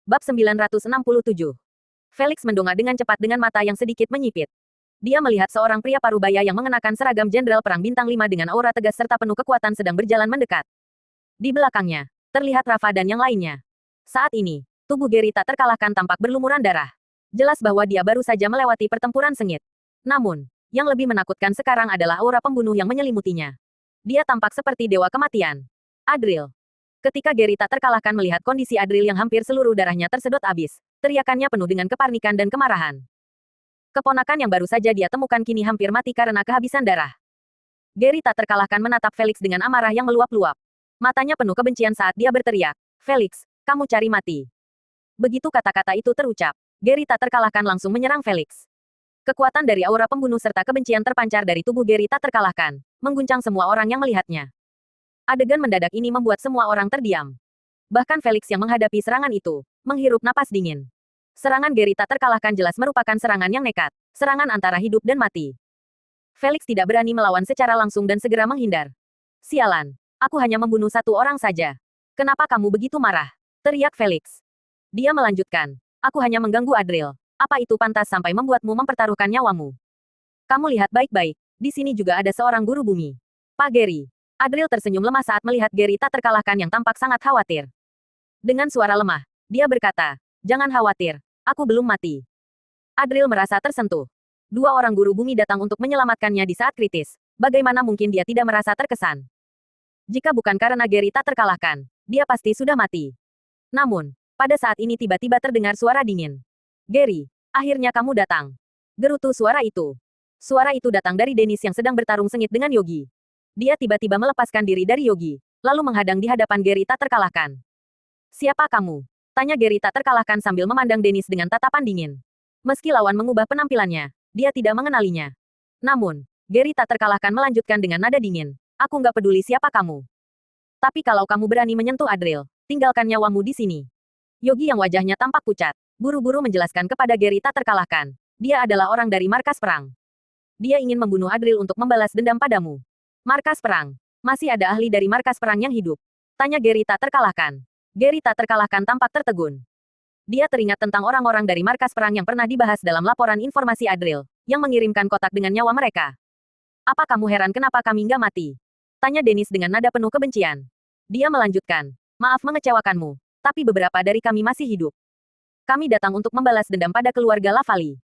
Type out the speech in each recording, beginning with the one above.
Bab 967. Felix mendongak dengan cepat dengan mata yang sedikit menyipit. Dia melihat seorang pria parubaya yang mengenakan seragam jenderal perang bintang 5 dengan aura tegas serta penuh kekuatan sedang berjalan mendekat. Di belakangnya, terlihat Rafa dan yang lainnya. Saat ini, tubuh Gary tak terkalahkan tampak berlumuran darah. Jelas bahwa dia baru saja melewati pertempuran sengit. Namun, yang lebih menakutkan sekarang adalah aura pembunuh yang menyelimutinya. Dia tampak seperti dewa kematian. Adril. Ketika Gary tak terkalahkan melihat kondisi Adril yang hampir seluruh darahnya tersedot habis, teriakannya penuh dengan keparnikan dan kemarahan. Keponakan yang baru saja dia temukan kini hampir mati karena kehabisan darah. Gary tak terkalahkan menatap Felix dengan amarah yang meluap-luap. Matanya penuh kebencian saat dia berteriak, "Felix, kamu cari mati." Begitu kata-kata itu terucap, Gary tak terkalahkan langsung menyerang Felix. Kekuatan dari aura pembunuh serta kebencian terpancar dari tubuh Gary tak terkalahkan, mengguncang semua orang yang melihatnya. Adegan mendadak ini membuat semua orang terdiam. Bahkan Felix yang menghadapi serangan itu, menghirup napas dingin. Serangan Gary tak terkalahkan jelas merupakan serangan yang nekat, serangan antara hidup dan mati. Felix tidak berani melawan secara langsung dan segera menghindar. "Sialan, aku hanya membunuh satu orang saja. Kenapa kamu begitu marah?" teriak Felix. Dia melanjutkan, "Aku hanya mengganggu Adril. Apa itu pantas sampai membuatmu mempertaruhkan nyawamu? Kamu lihat baik-baik, di sini juga ada seorang guru bumi. Pak Gary." Adril tersenyum lemah saat melihat Gary tak terkalahkan yang tampak sangat khawatir. Dengan suara lemah, dia berkata, "Jangan khawatir, aku belum mati." Adril merasa tersentuh. Dua orang guru bumi datang untuk menyelamatkannya di saat kritis. Bagaimana mungkin dia tidak merasa terkesan? Jika bukan karena Gary tak terkalahkan, dia pasti sudah mati. Namun, pada saat ini tiba-tiba terdengar suara dingin. "Gary, akhirnya kamu datang." Gerutu suara itu. Suara itu datang dari Dennis yang sedang bertarung sengit dengan Yogi. Dia tiba-tiba melepaskan diri dari Yogi, lalu menghadang di hadapan Gary tak terkalahkan. "Siapa kamu?" tanya Gary tak terkalahkan sambil memandang Dennis dengan tatapan dingin. Meski lawan mengubah penampilannya, dia tidak mengenalinya. Namun, Gary tak terkalahkan melanjutkan dengan nada dingin, "Aku nggak peduli siapa kamu. Tapi kalau kamu berani menyentuh Adril, tinggalkan nyawamu di sini." Yogi yang wajahnya tampak pucat, buru-buru menjelaskan kepada Gary tak terkalahkan. Dia adalah orang dari markas perang. Dia ingin membunuh Adril untuk membalas dendam padamu. "Markas perang? Masih ada ahli dari markas perang yang hidup?" tanya Gary tak terkalahkan. Gary tak terkalahkan tampak tertegun. Dia teringat tentang orang-orang dari markas perang yang pernah dibahas dalam laporan informasi Adril, yang mengirimkan kotak dengan nyawa mereka. "Apa kamu heran kenapa kami nggak mati?" tanya Dennis dengan nada penuh kebencian. Dia melanjutkan, "Maaf mengecewakanmu, tapi beberapa dari kami masih hidup. Kami datang untuk membalas dendam pada keluarga Lavali."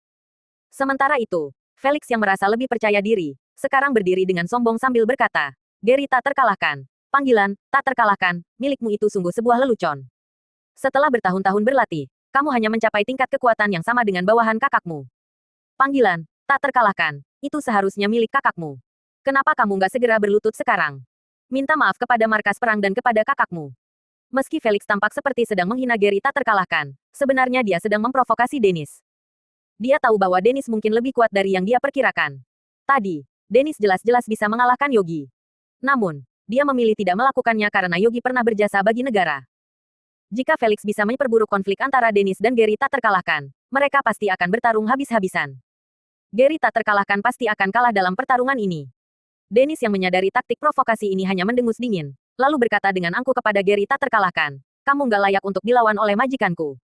Sementara itu, Felix yang merasa lebih percaya diri, sekarang berdiri dengan sombong sambil berkata, "Gary tak terkalahkan. Panggilan, tak terkalahkan, milikmu itu sungguh sebuah lelucon. Setelah bertahun-tahun berlatih, kamu hanya mencapai tingkat kekuatan yang sama dengan bawahan kakakmu. Panggilan, tak terkalahkan, itu seharusnya milik kakakmu. Kenapa kamu nggak segera berlutut sekarang? Minta maaf kepada markas perang dan kepada kakakmu." Meski Felix tampak seperti sedang menghina Gary tak terkalahkan, sebenarnya dia sedang memprovokasi Dennis. Dia tahu bahwa Dennis mungkin lebih kuat dari yang dia perkirakan. Tadi, Dennis jelas-jelas bisa mengalahkan Yogi. Namun, dia memilih tidak melakukannya karena Yogi pernah berjasa bagi negara. Jika Felix bisa memperburuk konflik antara Dennis dan Gary tak terkalahkan, mereka pasti akan bertarung habis-habisan. Gary tak terkalahkan pasti akan kalah dalam pertarungan ini. Dennis yang menyadari taktik provokasi ini hanya mendengus dingin, lalu berkata dengan angkuh kepada Gary tak terkalahkan, "Kamu nggak layak untuk dilawan oleh majikanku.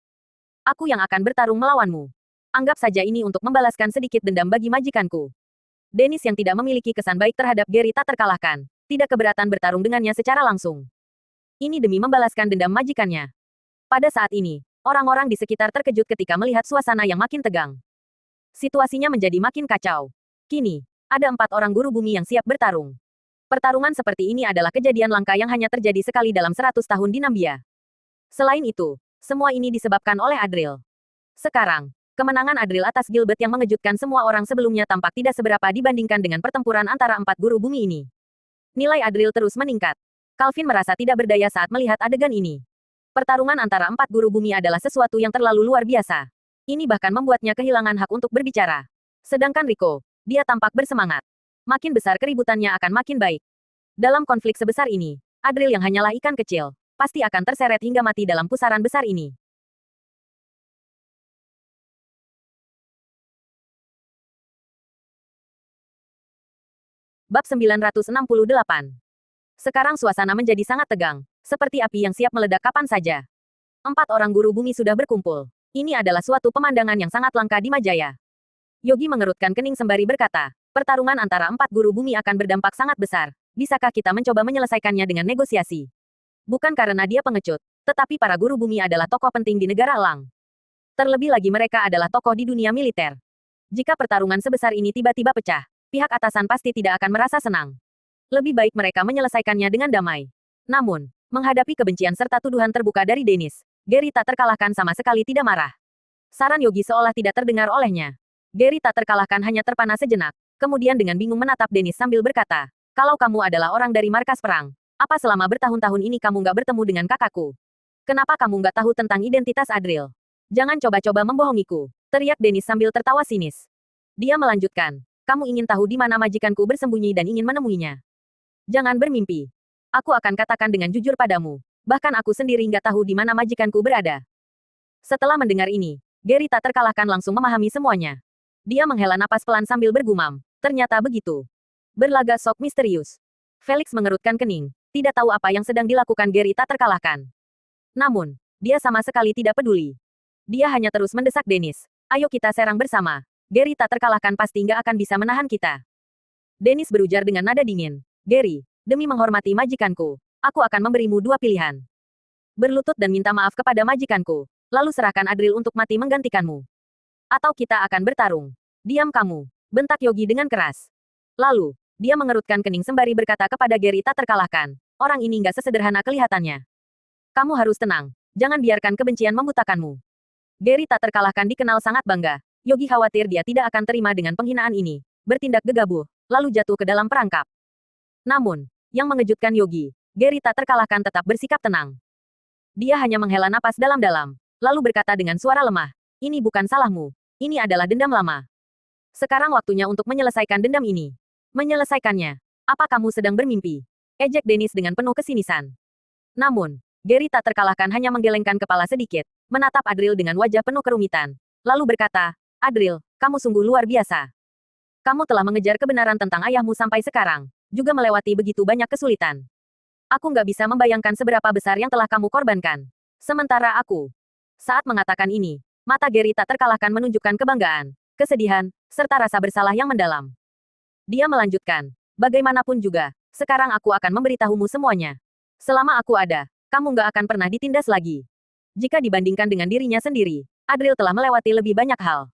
Aku yang akan bertarung melawanmu. Anggap saja ini untuk membalaskan sedikit dendam bagi majikanku." Dennis yang tidak memiliki kesan baik terhadap Gary tak terkalahkan, tidak keberatan bertarung dengannya secara langsung. Ini demi membalaskan dendam majikannya. Pada saat ini, orang-orang di sekitar terkejut ketika melihat suasana yang makin tegang. Situasinya menjadi makin kacau. Kini, ada 4 orang guru bumi yang siap bertarung. Pertarungan seperti ini adalah kejadian langka yang hanya terjadi sekali dalam 100 tahun di Nambia. Selain itu, semua ini disebabkan oleh Adril. Sekarang, kemenangan Adril atas Gilbert yang mengejutkan semua orang sebelumnya tampak tidak seberapa dibandingkan dengan pertempuran antara 4 guru bumi ini. Nilai Adril terus meningkat. Calvin merasa tidak berdaya saat melihat adegan ini. Pertarungan antara 4 guru bumi adalah sesuatu yang terlalu luar biasa. Ini bahkan membuatnya kehilangan hak untuk berbicara. Sedangkan Rico, dia tampak bersemangat. Makin besar keributannya akan makin baik. Dalam konflik sebesar ini, Adril yang hanyalah ikan kecil, pasti akan terseret hingga mati dalam pusaran besar ini. Bab 968. Sekarang suasana menjadi sangat tegang, seperti api yang siap meledak kapan saja. 4 orang guru bumi sudah berkumpul. Ini adalah suatu pemandangan yang sangat langka di Majaya. Yogi mengerutkan kening sembari berkata, pertarungan antara 4 guru bumi akan berdampak sangat besar. Bisakah kita mencoba menyelesaikannya dengan negosiasi? Bukan karena dia pengecut, tetapi para guru bumi adalah tokoh penting di negara Elang. Terlebih lagi mereka adalah tokoh di dunia militer. Jika pertarungan sebesar ini tiba-tiba pecah, pihak atasan pasti tidak akan merasa senang. Lebih baik mereka menyelesaikannya dengan damai. Namun, menghadapi kebencian serta tuduhan terbuka dari Dennis, Gary tak terkalahkan sama sekali tidak marah. Saran Yogi seolah tidak terdengar olehnya. Gary tak terkalahkan hanya terpana sejenak, kemudian dengan bingung menatap Dennis sambil berkata, kalau kamu adalah orang dari markas perang, apa selama bertahun-tahun ini kamu nggak bertemu dengan kakakku? Kenapa kamu nggak tahu tentang identitas Adril? Jangan coba-coba membohongiku, teriak Dennis sambil tertawa sinis. Dia melanjutkan, kamu ingin tahu di mana majikanku bersembunyi dan ingin menemuinya. Jangan bermimpi. Aku akan katakan dengan jujur padamu, bahkan aku sendiri nggak tahu di mana majikanku berada. Setelah mendengar ini, Gary tak terkalahkan langsung memahami semuanya. Dia menghela napas pelan sambil bergumam, ternyata begitu. Berlagak sok misterius. Felix mengerutkan kening, tidak tahu apa yang sedang dilakukan Gary tak terkalahkan. Namun, dia sama sekali tidak peduli. Dia hanya terus mendesak Dennis, ayo kita serang bersama. Gary tak terkalahkan pasti nggak akan bisa menahan kita. Dennis berujar dengan nada dingin, Gary, demi menghormati majikanku, aku akan memberimu 2 pilihan. Berlutut dan minta maaf kepada majikanku, lalu serahkan Adril untuk mati menggantikanmu. Atau kita akan bertarung. Diam kamu, bentak Yogi dengan keras. Lalu, dia mengerutkan kening sembari berkata kepada Gary tak terkalahkan, orang ini nggak sesederhana kelihatannya. Kamu harus tenang, jangan biarkan kebencian membutakanmu. Gary tak terkalahkan dikenal sangat bangga. Yogi khawatir dia tidak akan terima dengan penghinaan ini, bertindak gegabah, lalu jatuh ke dalam perangkap. Namun, yang mengejutkan Yogi, Gary tak terkalahkan tetap bersikap tenang. Dia hanya menghela napas dalam-dalam, lalu berkata dengan suara lemah, ini bukan salahmu, ini adalah dendam lama. Sekarang waktunya untuk menyelesaikan dendam ini. Menyelesaikannya. Apa kamu sedang bermimpi? Ejek Dennis dengan penuh kesinisan. Namun, Gary tak terkalahkan hanya menggelengkan kepala sedikit, menatap Adril dengan wajah penuh kerumitan. Lalu berkata, Adril, kamu sungguh luar biasa. Kamu telah mengejar kebenaran tentang ayahmu sampai sekarang, juga melewati begitu banyak kesulitan. Aku nggak bisa membayangkan seberapa besar yang telah kamu korbankan. Sementara aku. Saat mengatakan ini, mata Gary tak terkalahkan menunjukkan kebanggaan, kesedihan, serta rasa bersalah yang mendalam. Dia melanjutkan, bagaimanapun juga, sekarang aku akan memberitahumu semuanya. Selama aku ada, kamu nggak akan pernah ditindas lagi. Jika dibandingkan dengan dirinya sendiri, Adril telah melewati lebih banyak hal.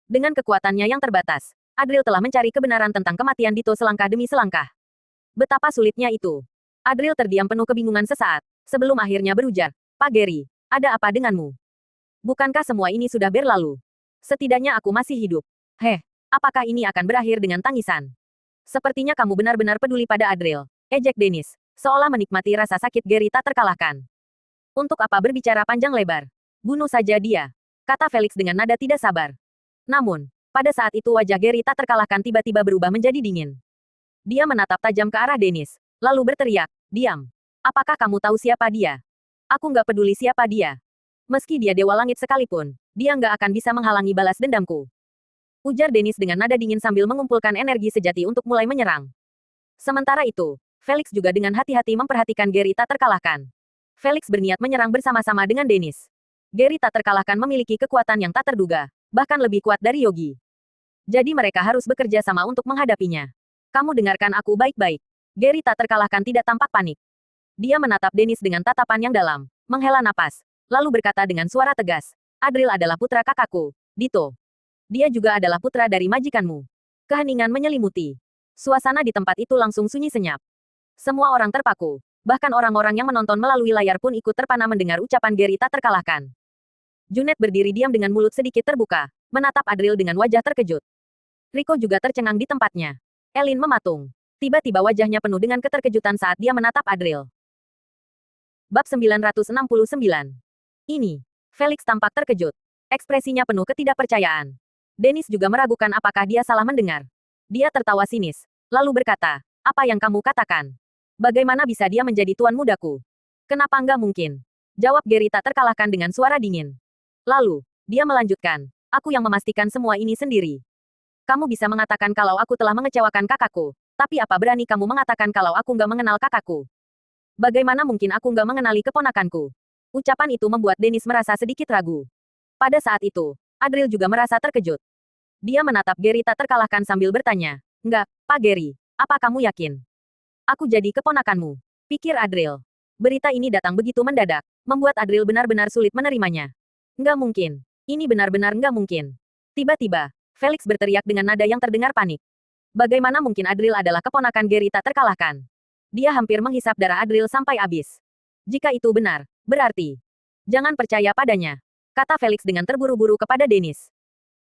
Dengan kekuatannya yang terbatas, Adril telah mencari kebenaran tentang kematian Dito selangkah demi selangkah. Betapa sulitnya itu. Adril terdiam penuh kebingungan sesaat, sebelum akhirnya berujar, Pak Gary, ada apa denganmu? Bukankah semua ini sudah berlalu? Setidaknya aku masih hidup. Heh, apakah ini akan berakhir dengan tangisan? Sepertinya kamu benar-benar peduli pada Adril, ejek Dennis, seolah menikmati rasa sakit Gary tak terkalahkan. Untuk apa berbicara panjang lebar? Bunuh saja dia, kata Felix dengan nada tidak sabar. Namun, pada saat itu wajah Gary tak terkalahkan tiba-tiba berubah menjadi dingin. Dia menatap tajam ke arah Dennis, lalu berteriak, diam. Apakah kamu tahu siapa dia? Aku nggak peduli siapa dia. Meski dia dewa langit sekalipun, dia nggak akan bisa menghalangi balas dendamku. Ujar Dennis dengan nada dingin sambil mengumpulkan energi sejati untuk mulai menyerang. Sementara itu, Felix juga dengan hati-hati memperhatikan Gary tak terkalahkan. Felix berniat menyerang bersama-sama dengan Dennis. Gary tak terkalahkan memiliki kekuatan yang tak terduga, bahkan lebih kuat dari Yogi. Jadi mereka harus bekerja sama untuk menghadapinya. Kamu dengarkan aku baik-baik. Gary tak terkalahkan tidak tampak panik. Dia menatap Dennis dengan tatapan yang dalam, menghela napas, lalu berkata dengan suara tegas, Adril adalah putra kakakku, Dito. Dia juga adalah putra dari majikanmu. Keheningan menyelimuti. Suasana di tempat itu langsung sunyi senyap. Semua orang terpaku. Bahkan orang-orang yang menonton melalui layar pun ikut terpana mendengar ucapan Gary tak terkalahkan. Junet berdiri diam dengan mulut sedikit terbuka, menatap Adril dengan wajah terkejut. Rico juga tercengang di tempatnya. Elin mematung. Tiba-tiba wajahnya penuh dengan keterkejutan saat dia menatap Adril. Bab 969. Ini. Felix tampak terkejut. Ekspresinya penuh ketidakpercayaan. Dennis juga meragukan apakah dia salah mendengar. Dia tertawa sinis, lalu berkata, apa yang kamu katakan? Bagaimana bisa dia menjadi tuan mudaku? Kenapa enggak mungkin? Jawab Gary tak terkalahkan dengan suara dingin. Lalu, dia melanjutkan, aku yang memastikan semua ini sendiri. Kamu bisa mengatakan kalau aku telah mengecewakan kakakku, tapi apa berani kamu mengatakan kalau aku nggak mengenal kakakku? Bagaimana mungkin aku nggak mengenali keponakanku? Ucapan itu membuat Dennis merasa sedikit ragu. Pada saat itu, Adril juga merasa terkejut. Dia menatap Gary tak terkalahkan sambil bertanya, "Enggak, Pak Gary, apa kamu yakin? Aku jadi keponakanmu," pikir Adril. Berita ini datang begitu mendadak, membuat Adril benar-benar sulit menerimanya. "Enggak mungkin. Ini benar-benar enggak mungkin." Tiba-tiba, Felix berteriak dengan nada yang terdengar panik. Bagaimana mungkin Adril adalah keponakan Gary tak terkalahkan? Dia hampir menghisap darah Adril sampai habis. Jika itu benar, berarti jangan percaya padanya, kata Felix dengan terburu-buru kepada Dennis.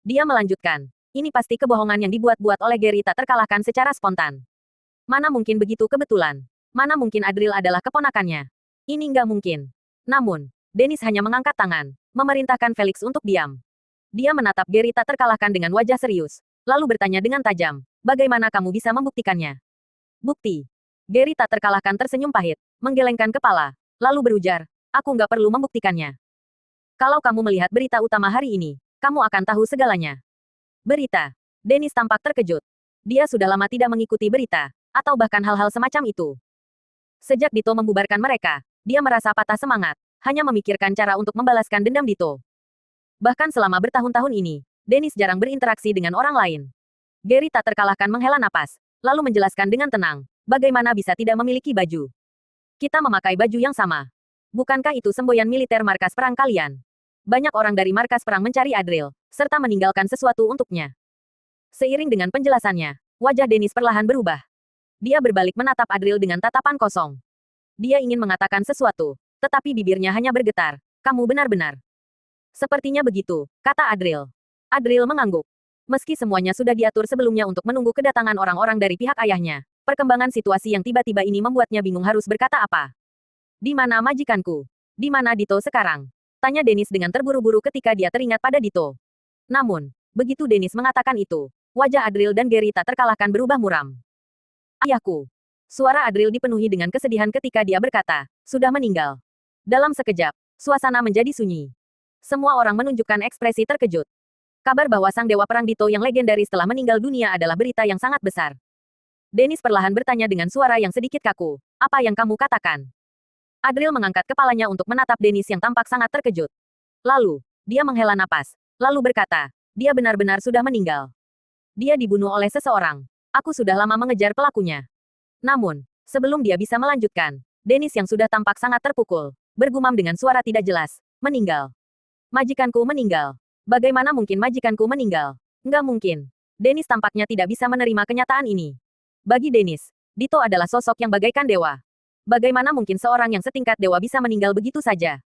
Dia melanjutkan, ini pasti kebohongan yang dibuat-buat oleh Gary tak terkalahkan secara spontan. Mana mungkin begitu kebetulan? Mana mungkin Adril adalah keponakannya? Ini nggak mungkin. Namun, Dennis hanya mengangkat tangan, memerintahkan Felix untuk diam. Dia menatap Gary tak terkalahkan dengan wajah serius, lalu bertanya dengan tajam, bagaimana kamu bisa membuktikannya? Bukti. Gary tak terkalahkan tersenyum pahit, menggelengkan kepala, lalu berujar, aku nggak perlu membuktikannya. Kalau kamu melihat berita utama hari ini, kamu akan tahu segalanya. Berita. Dennis tampak terkejut. Dia sudah lama tidak mengikuti berita, atau bahkan hal-hal semacam itu. Sejak Dito membubarkan mereka, dia merasa patah semangat, hanya memikirkan cara untuk membalaskan dendam Dito. Bahkan selama bertahun-tahun ini, Dennis jarang berinteraksi dengan orang lain. Gary tak terkalahkan menghela napas, lalu menjelaskan dengan tenang, bagaimana bisa tidak memiliki baju. Kita memakai baju yang sama. Bukankah itu semboyan militer markas perang kalian? Banyak orang dari markas perang mencari Adril, serta meninggalkan sesuatu untuknya. Seiring dengan penjelasannya, wajah Dennis perlahan berubah. Dia berbalik menatap Adril dengan tatapan kosong. Dia ingin mengatakan sesuatu, tetapi bibirnya hanya bergetar. Kamu benar-benar. Sepertinya begitu, kata Adril. Adril mengangguk. Meski semuanya sudah diatur sebelumnya untuk menunggu kedatangan orang-orang dari pihak ayahnya, perkembangan situasi yang tiba-tiba ini membuatnya bingung harus berkata apa. Di mana majikanku? Di mana Dito sekarang? Tanya Dennis dengan terburu-buru ketika dia teringat pada Dito. Namun, begitu Dennis mengatakan itu, wajah Adril dan Gary tak terkalahkan berubah muram. Ayahku. Suara Adril dipenuhi dengan kesedihan ketika dia berkata, sudah meninggal. Dalam sekejap, suasana menjadi sunyi. Semua orang menunjukkan ekspresi terkejut. Kabar bahwa sang dewa perang Dito yang legendaris telah meninggal dunia adalah berita yang sangat besar. Dennis perlahan bertanya dengan suara yang sedikit kaku, apa yang kamu katakan? Adril mengangkat kepalanya untuk menatap Dennis yang tampak sangat terkejut. Lalu, dia menghela napas, lalu berkata, dia benar-benar sudah meninggal. Dia dibunuh oleh seseorang. Aku sudah lama mengejar pelakunya. Namun, sebelum dia bisa melanjutkan, Dennis yang sudah tampak sangat terpukul, bergumam dengan suara tidak jelas, meninggal. Majikanku meninggal. Bagaimana mungkin majikanku meninggal? Enggak mungkin. Dennis tampaknya tidak bisa menerima kenyataan ini. Bagi Dennis, Dito adalah sosok yang bagaikan dewa. Bagaimana mungkin seorang yang setingkat dewa bisa meninggal begitu saja?